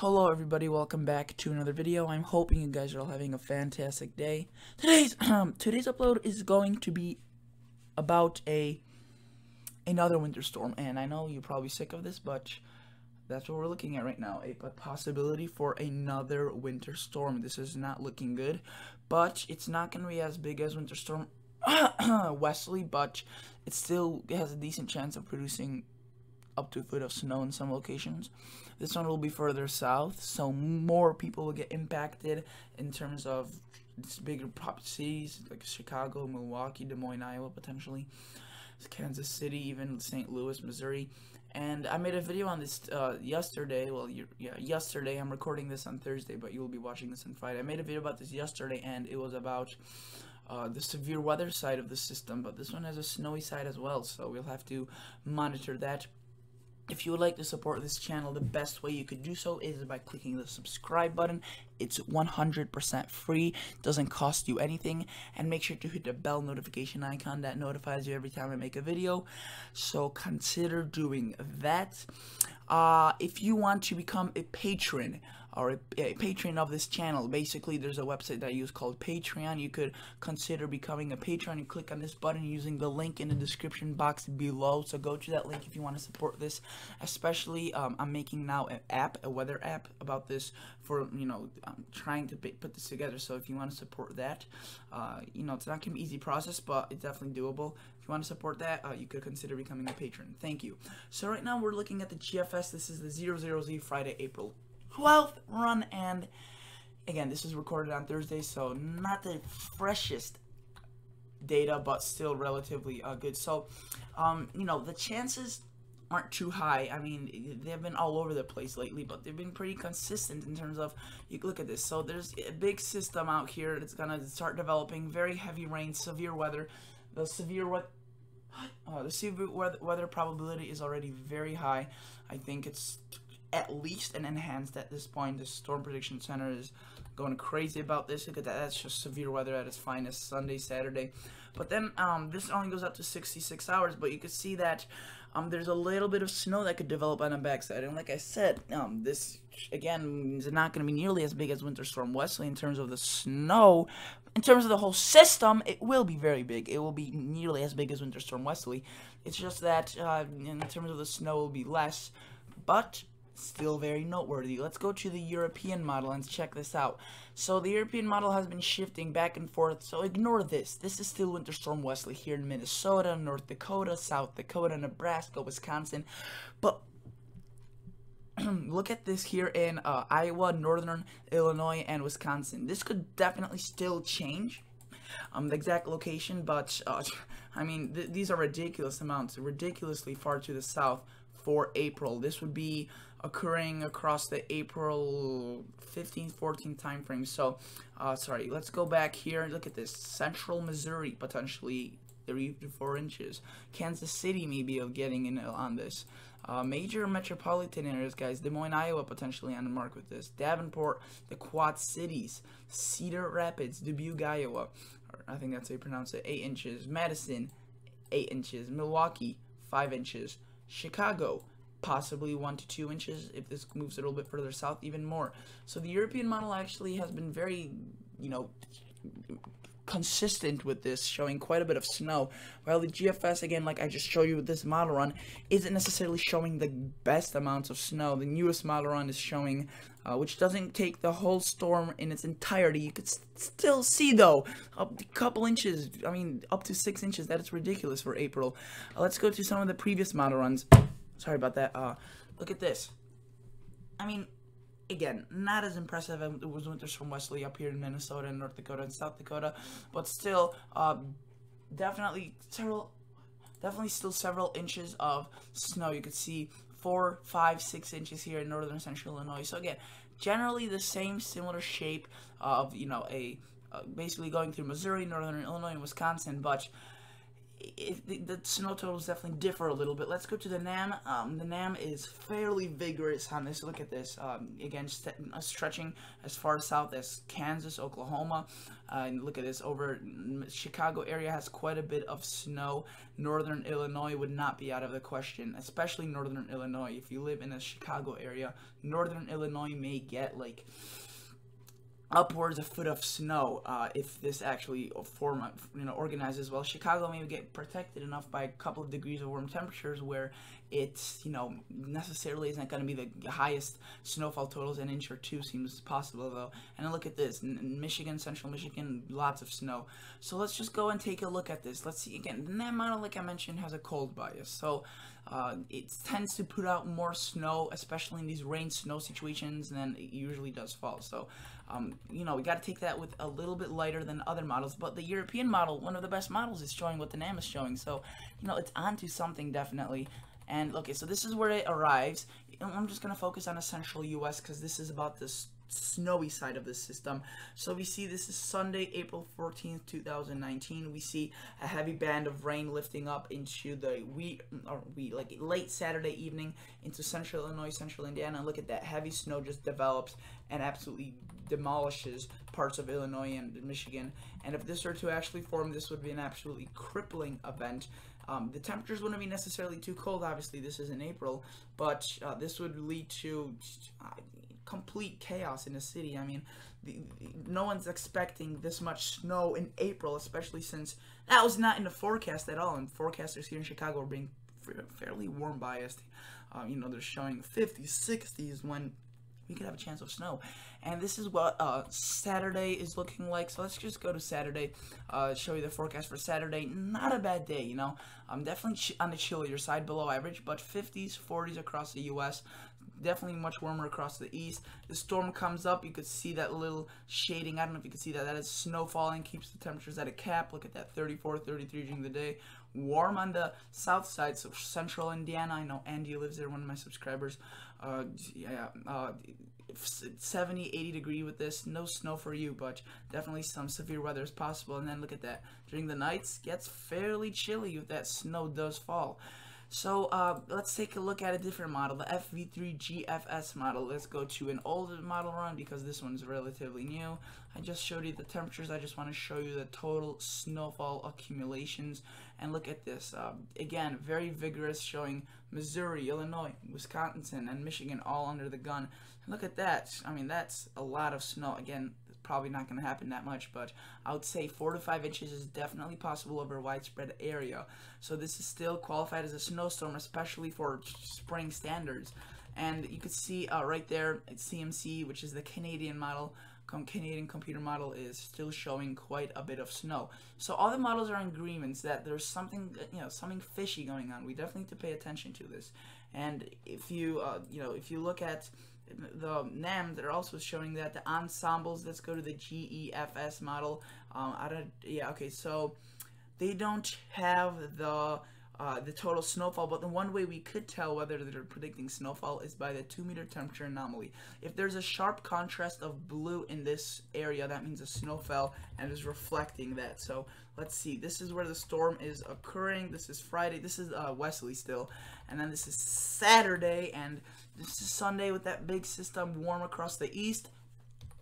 Hello everybody, welcome back to another video. I'm hoping you guys are all having a fantastic day. Today's upload is going to be about another winter storm, and I know you're probably sick of this, but that's what we're looking at right now, a possibility for another winter storm. This is not looking good, but it's not going to be as big as Winter Storm Wesley, but it still has a decent chance of producing up to a foot of snow in some locations. This one will be further south, so more people will get impacted in terms of bigger cities like Chicago, Milwaukee, Des Moines, Iowa, potentially Kansas City, even St. Louis, Missouri. And I made a video on this yesterday. Well, yesterday. I'm recording this on Thursday, but you will be watching this on Friday. I made a video about this yesterday, and it was about the severe weather side of the system, but this one has a snowy side as well, so we'll have to monitor that. If you would like to support this channel, the best way you could do so is by clicking the subscribe button. It's 100% free, doesn't cost you anything, and make sure to hit the bell notification icon that notifies you every time I make a video. So consider doing that. If you want to become a patron or a patron of this channel, basically there's a website that I use called Patreon. You could consider becoming a patron and click on this button using the link in the description box below. So go to that link if you want to support this. Especially I'm making now a weather app about this for, I'm trying to put this together. So if you want to support that, it's not gonna be an easy process, but it's definitely doable. If you want to support that, you could consider becoming a patron. Thank you. So right now we're looking at the GFS. This is the 00Z Friday, April 12th run, and again, this is recorded on Thursday, so not the freshest data, but still relatively good. So, the chances aren't too high. I mean, they've been all over the place lately, but they've been pretty consistent in terms of, you look at this. So there's a big system out here that's gonna start developing very heavy rain, severe weather. The severe weather probability is already very high. I think it's at least an enhanced at this point. The Storm Prediction Center is going crazy about this. Look at that. That's just severe weather at its finest, Sunday, Saturday. But then this only goes up to 66 hours, but you can see that there's a little bit of snow that could develop on the backside. And like I said, this, again, is not going to be nearly as big as Winter Storm Wesley in terms of the snow. In terms of the whole system, it will be very big. It will be nearly as big as Winter Storm Wesley. It's just that in terms of the snow, it will be less, but still very noteworthy. Let's go to the European model and check this out. So the European model has been shifting back and forth, so ignore this. This is still Winter Storm Wesley here in Minnesota, North Dakota, South Dakota, Nebraska, Wisconsin. But look at this here in Iowa, Northern Illinois, and Wisconsin. This could definitely still change the exact location, but I mean, these are ridiculous amounts, ridiculously far to the south for April. This would be occurring across the April 15th, 14th time frame. So, sorry, let's go back here. Look at this. Central Missouri, potentially 3 to 4 inches. Kansas City maybe of getting in on this. Major metropolitan areas, guys. Des Moines, Iowa, potentially on the mark with this. Davenport, the Quad Cities. Cedar Rapids, Dubuque, Iowa. I think that's how you pronounce it. 8 inches. Madison, 8 inches. Milwaukee, 5 inches. Chicago, possibly 1 to 2 inches. If this moves a little bit further south, even more. So the European model actually has been very, consistent with this, showing quite a bit of snow, while the GFS, again, like I just showed you with this model run, isn't necessarily showing the best amounts of snow. The newest model run is showing, which doesn't take the whole storm in its entirety. You could still see, though, a couple inches, I mean, up to 6 inches. That is ridiculous for April. Let's go to some of the previous model runs. Sorry about that. Look at this. I mean, again, not as impressive as it was Winter Storm Wesley up here in Minnesota and North Dakota and South Dakota, but still, definitely still several inches of snow. You could see 4, 5, 6 inches here in northern central Illinois. So again, generally the same similar shape of, basically going through Missouri, northern Illinois, and Wisconsin, but the snow totals definitely differ a little bit. Let's go to the NAM. The NAM is fairly vigorous on this. Look at this. Again, stretching as far south as Kansas, Oklahoma. And look at this. Over Chicago area has quite a bit of snow. Northern Illinois would not be out of the question, especially Northern Illinois. If you live in a Chicago area, Northern Illinois may get like upwards a foot of snow if this actually organizes well. Chicago may get protected enough by a couple of degrees of warm temperatures where it's necessarily isn't going to be the highest snowfall totals. An inch or two seems possible though. And then look at this, in Michigan, central Michigan, lots of snow. So let's just go and take a look at this. Let's see again. The NAM model, like I mentioned, has a cold bias, so it tends to put out more snow, especially in these rain snow situations, than it usually does fall. So we got to take that with a little bit lighter than other models. But the European model, one of the best models, is showing what the NAM is showing. So it's onto something definitely. And okay, so this is where it arrives. I'm just gonna focus on the central U.S. because this is about the snowy side of the system. So we see this is Sunday, April 14th, 2019. We see a heavy band of rain lifting up into the late Saturday evening into central Illinois, central Indiana. And look at that, heavy snow just develops and absolutely demolishes parts of Illinois and Michigan. And if this were to actually form, this would be an absolutely crippling event. The temperatures wouldn't be necessarily too cold, obviously this is in April, but this would lead to complete chaos in the city. I mean, no one's expecting this much snow in April, especially since that was not in the forecast at all, and forecasters here in Chicago are being fairly warm biased. They're showing 50s, 60s when we could have a chance of snow. And this is what Saturday is looking like. So let's just go to Saturday, show you the forecast for Saturday. Not a bad day, definitely on the chillier side, below average, but 50s, 40s across the U.S. Definitely much warmer across the east. The storm comes up. You could see that little shading. I don't know if you can see that. That is snow falling, keeps the temperatures at a cap. Look at that, 34, 33 during the day. Warm on the south side, so central Indiana. I know Andy lives there, one of my subscribers. 70, 80 degree with this. No snow for you, but definitely some severe weather is possible. And then look at that. During the nights, gets fairly chilly if that snow does fall. So let's take a look at a different model, the FV3 GFS model. Let's go to an older model run because this one's relatively new. I just showed you the temperatures. I just want to show you the total snowfall accumulations. And look at this. Again, very vigorous, showing Missouri, Illinois, Wisconsin, and Michigan all under the gun. And look at that. I mean, that's a lot of snow. Again, probably not going to happen that much, but I would say 4 to 5 inches is definitely possible over a widespread area. So this is still qualified as a snowstorm, especially for spring standards. And you can see right there, it's CMC, which is the Canadian model. Canadian computer model is still showing quite a bit of snow. So all the models are in agreements that there's something, something fishy going on. We definitely need to pay attention to this. And if you, if you look at the NAM, they're also showing that the ensembles. Let's go to the GEFS model. So they don't have the total snowfall, but the one way we could tell whether they're predicting snowfall is by the 2-meter temperature anomaly. If there's a sharp contrast of blue in this area, that means a snow fell and is reflecting that. So let's see, this is where the storm is occurring. This is Friday. This is Wesley still, and then this is Saturday, and this is Sunday with that big system warm across the east.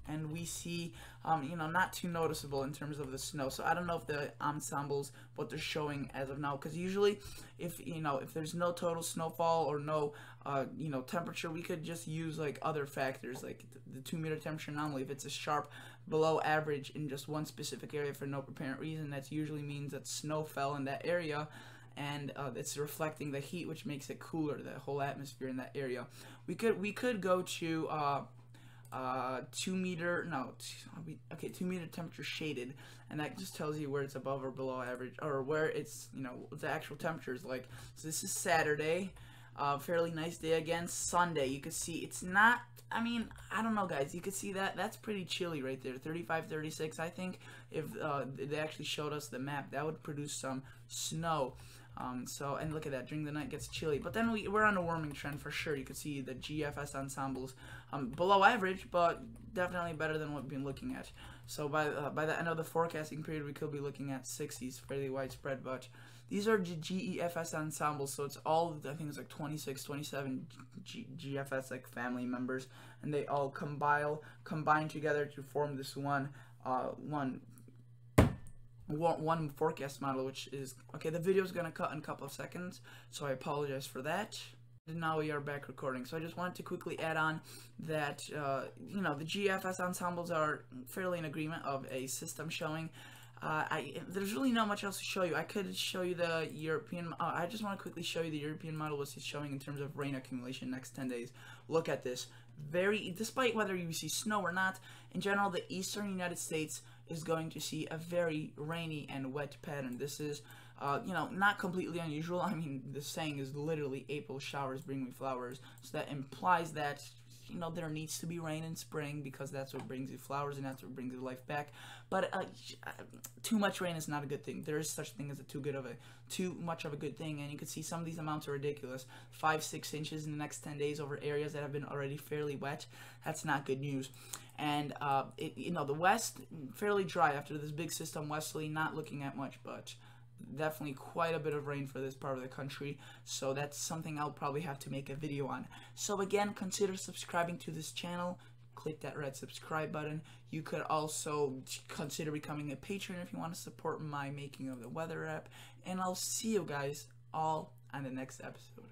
And we see, not too noticeable in terms of the snow. So I don't know if the ensembles, what they're showing as of now, because usually, if there's no total snowfall or no, temperature, we could just use like other factors, like the 2-meter temperature anomaly. If it's a sharp below average in just one specific area for no apparent reason, that usually means that snow fell in that area. And it's reflecting the heat, which makes it cooler, the whole atmosphere in that area. We could go to 2-meter temperature shaded, and that just tells you where it's above or below average, or where it's the actual temperature is like. So this is Saturday, fairly nice day again. Sunday, you can see it's not, I mean, I don't know guys, you can see that's pretty chilly right there, 35, 36. I think if they actually showed us the map, that would produce some snow. And look at that, during the night gets chilly, but then we're on a warming trend for sure. You can see the GFS ensembles below average, but definitely better than what we've been looking at. So by the end of the forecasting period, we could be looking at 60s, fairly widespread, but these are GEFS ensembles, so it's all, I think it's like 26, 27 GFS like family members, and they all combine together to form this one forecast model, which is okay. The video is gonna cut in a couple of seconds, so I apologize for that. And now we are back recording. So I just wanted to quickly add on that you know, the GFS ensembles are fairly in agreement of a system showing. There's really not much else to show you. I could show you the European. I just want to quickly show you the European model, what it's showing in terms of rain accumulation next 10 days. Look at this. Despite whether you see snow or not, in general, the eastern United States is going to see a very rainy and wet pattern. This is, you know, not completely unusual. I mean, the saying is literally April showers bring me flowers. So that implies that, you know, there needs to be rain in spring, because that's what brings you flowers and that's what brings your life back. But too much rain is not a good thing. There is such a thing as too much of a good thing, and you can see some of these amounts are ridiculous. 5-6 inches in the next 10 days over areas that have been already fairly wet. That's not good news. And you know, the West fairly dry after this big system. Wesley not looking at much, but definitely quite a bit of rain for this part of the country, so that's something I'll probably have to make a video on. So again, consider subscribing to this channel. Click that red subscribe button. You could also consider becoming a patron if you want to support my making of the weather app, and I'll see you guys all on the next episode.